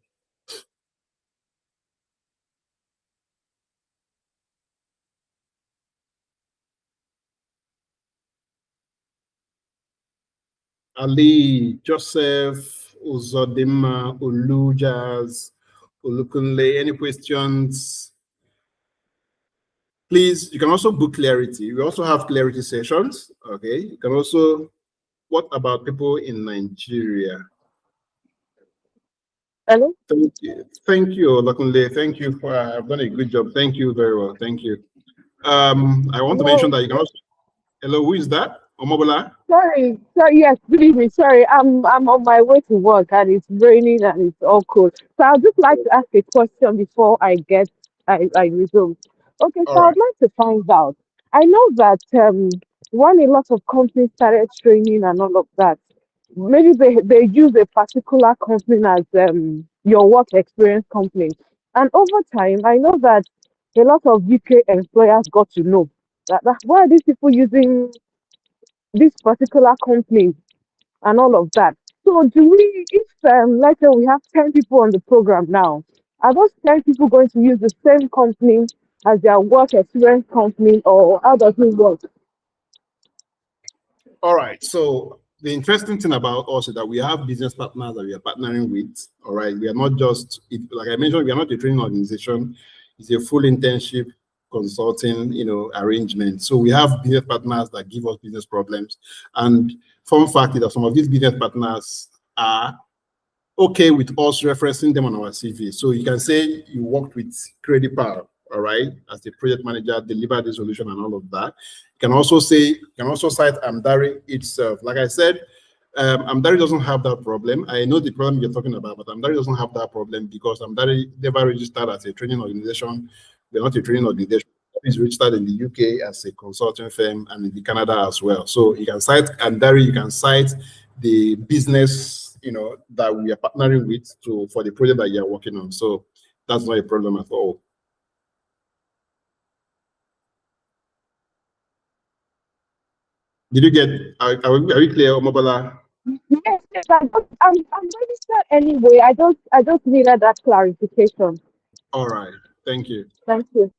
Ali, Joseph, Uzodima, Ulujas, Ulukunle, any questions? Please, you can also book clarity. We also have clarity sessions. Okay. You can also, what about people in Nigeria? Hello? Thank you, Olakunle. Thank you for I've done a good job. Thank you very well. Thank you. I want to mention Hello? that you can also. Hello, who is that? Omobola? Sorry, yes, good evening. Sorry, I'm on my way to work and it's raining and it's all cold. So I'd just like to ask a question before I resume. Okay, All so right. I'd like to find out. I know that when a lot of companies started training and all of that, maybe they use a particular company as your work experience company. And over time, I know that a lot of UK employers got to know that why are these people using this particular company and all of that. So do we, if let's say we have 10 people on the program now, are those 10 people going to use the same company as their work experience company, or how does it work? All right. So the interesting thing about us is that we have business partners that we are partnering with. All right. We are not just, like I mentioned, we are not a training organization. It's a full internship consulting, arrangement. So we have business partners that give us business problems. And fun fact is that some of these business partners are okay with us referencing them on our CV. So you can say you worked with Credit Power, all right, as the project manager, delivered the solution and all of that. You can also cite Amdari itself. Like I said, Amdari doesn't have that problem. I know the problem you're talking about, but Amdari doesn't have that problem because Amdari never registered as a training organization. We're not a training organization. It's registered in the UK as a consulting firm and in the Canada as well. So you can cite Amdari, you can cite the business that we are partnering with for the project that you are working on. So that's not a problem at all. Did you get? Are we clear, Omobola? Yes, yes, I'm registered anyway. I just needed that clarification. All right. Thank you. Thank you.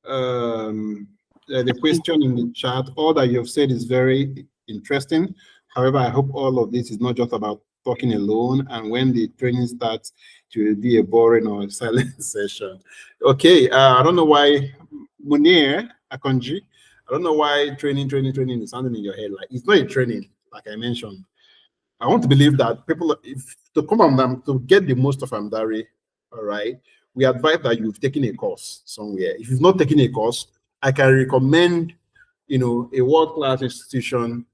The question in the chat, all that you've said is very interesting. However, I hope all of this is not just about talking alone, and when the training starts, it will be a boring or a silent session. Okay, I don't know why, Munir Akonji, I don't know why training is sounding in your head. Like, it's not a training, like I mentioned. I want to believe that people, if to come on them to get the most of Amdari, all right, we advise that you've taken a course somewhere. If you've not taken a course, I can recommend, a world-class institution,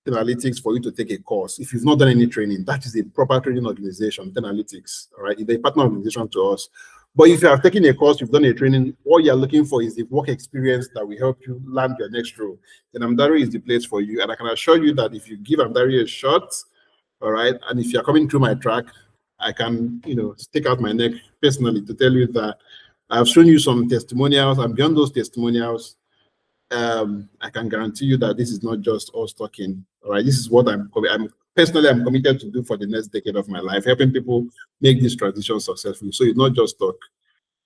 Analytics, for you to take a course. If you've not done any training, that is a proper training organization, Analytics, all right? It's a partner organization to us. But if you have taken a course, you've done a training, all you're looking for is the work experience that will help you land your next role, then Amdari is the place for you. And I can assure you that if you give Amdari a shot, all right, and if you're coming through my track, I can, stick out my neck personally to tell you that I've shown you some testimonials, and beyond those testimonials, I can guarantee you that this is not just us talking. All right, this is what I'm committed to do for the next decade of my life, helping people make this transition successful. So it's not just talk.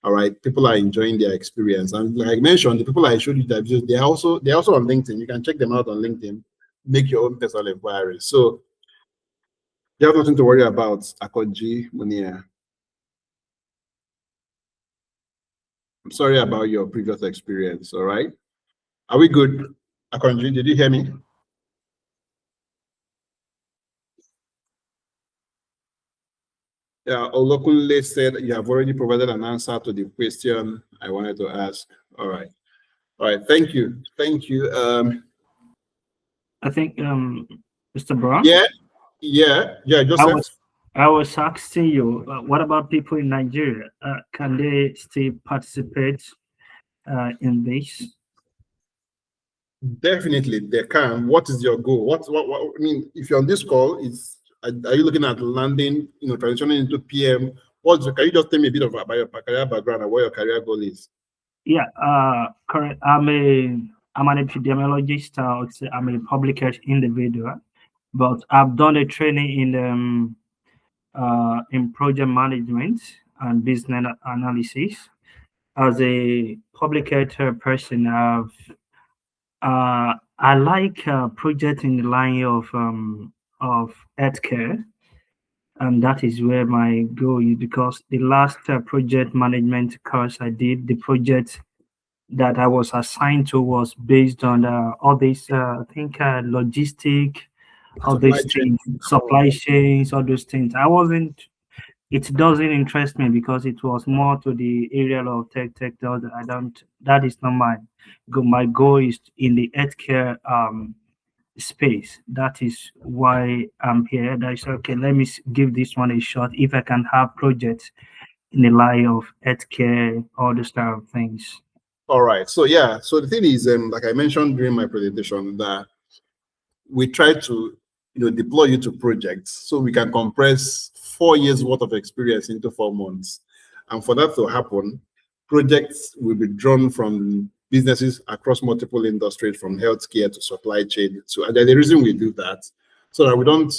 All right, people are enjoying their experience, and like I mentioned, the people I showed you that videos, they're also on LinkedIn. You can check them out on LinkedIn. Make your own personal inquiries. So you have nothing to worry about, Akonji Munia. I'm sorry about your previous experience. All right. Are we good? Akonji, did you hear me? Yeah, Olokunle said you have already provided an answer to the question I wanted to ask. All right. All right. Thank you. Thank you. I think Mr. Brown. Yeah, Joseph. I was asking you, what about people in Nigeria? Can they still participate in this? Definitely, they can. What is your goal? What I mean, if you're on this call, are you looking at landing, transitioning into PM? Can you just tell me a bit about your career background and what your career goal is? Yeah, correct. I'm an epidemiologist. I'm a public health individual, but I've done a training in project management and business analysis. As a public health person, I like projects in the line of healthcare, and that is where my goal is, because the last project management course I did, the project that I was assigned to was based on all this, I think, logistic all these things, supply chains, all those things. It doesn't interest me because it was more to the area of tech. That is not my goal. My goal is in the healthcare space. That is why I'm here. That is okay. Let me give this one a shot. If I can have projects in the line of healthcare, all those type of things. All right. So yeah. So the thing is, like I mentioned during my presentation, that we try to deploy you to projects so we can compress 4 years worth of experience into 4 months. And for that to happen, projects will be drawn from businesses across multiple industries, from healthcare to supply chain. So and the reason we do that, so that we don't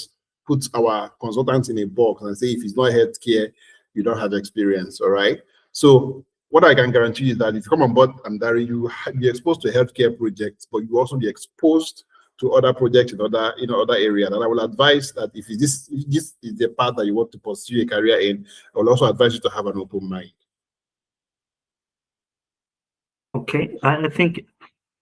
put our consultants in a box and say, if it's not healthcare, you don't have experience. All right. So what I can guarantee you is that if you come on board Amdari, you will be exposed to healthcare projects, but you will also be exposed to other projects in other other areas. And I will advise that if this is the path that you want to pursue a career in, I will also advise you to have an open mind. Okay, I think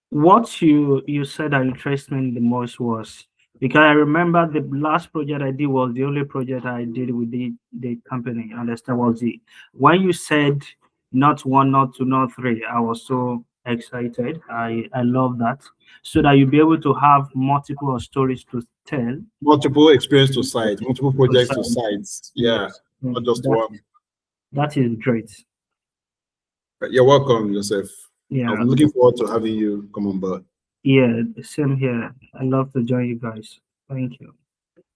what you said that interested me the most was, because I remember the last project I did was the only project I did with the company. Understand was it when you said not 1, not 2, not 3, I was so excited. I love that, so that you'll be able to have multiple stories to tell, multiple experience to sites, multiple projects to sites. Yeah, yes. not just one. That is great. You're welcome, Joseph. Yeah, I'm looking forward to having you come on board. yeah, same here. I love to join you guys. Thank you.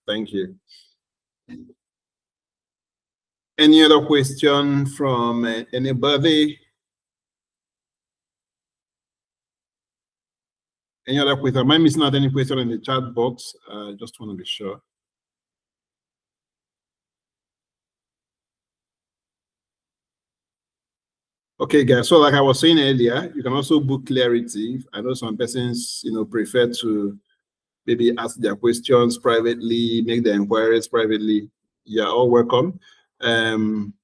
Thank you. Any other question from anybody? Any other question? Am I missing out any question in the chat box? Just want to be sure. Okay, guys. So like I was saying earlier, you can also book clarity. I know some persons, prefer to maybe ask their questions privately, make their inquiries privately. You're all welcome.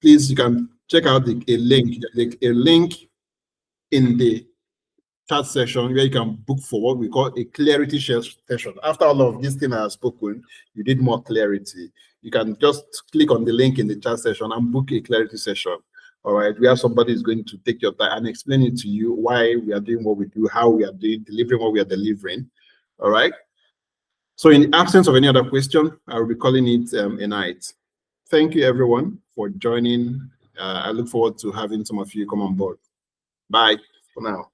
Please, you can check out a link in the chat section where you can book for what we call a clarity session. After all of these things I have spoken, you need more clarity. You can just click on the link in the chat session and book a clarity session. All right, we have somebody who's going to take your time and explain it to you why we are doing what we do, how we are doing, delivering what we are delivering. All right. So in the absence of any other question, I will be calling it a night. Thank you, everyone, for joining. I look forward to having some of you come on board. Bye for now.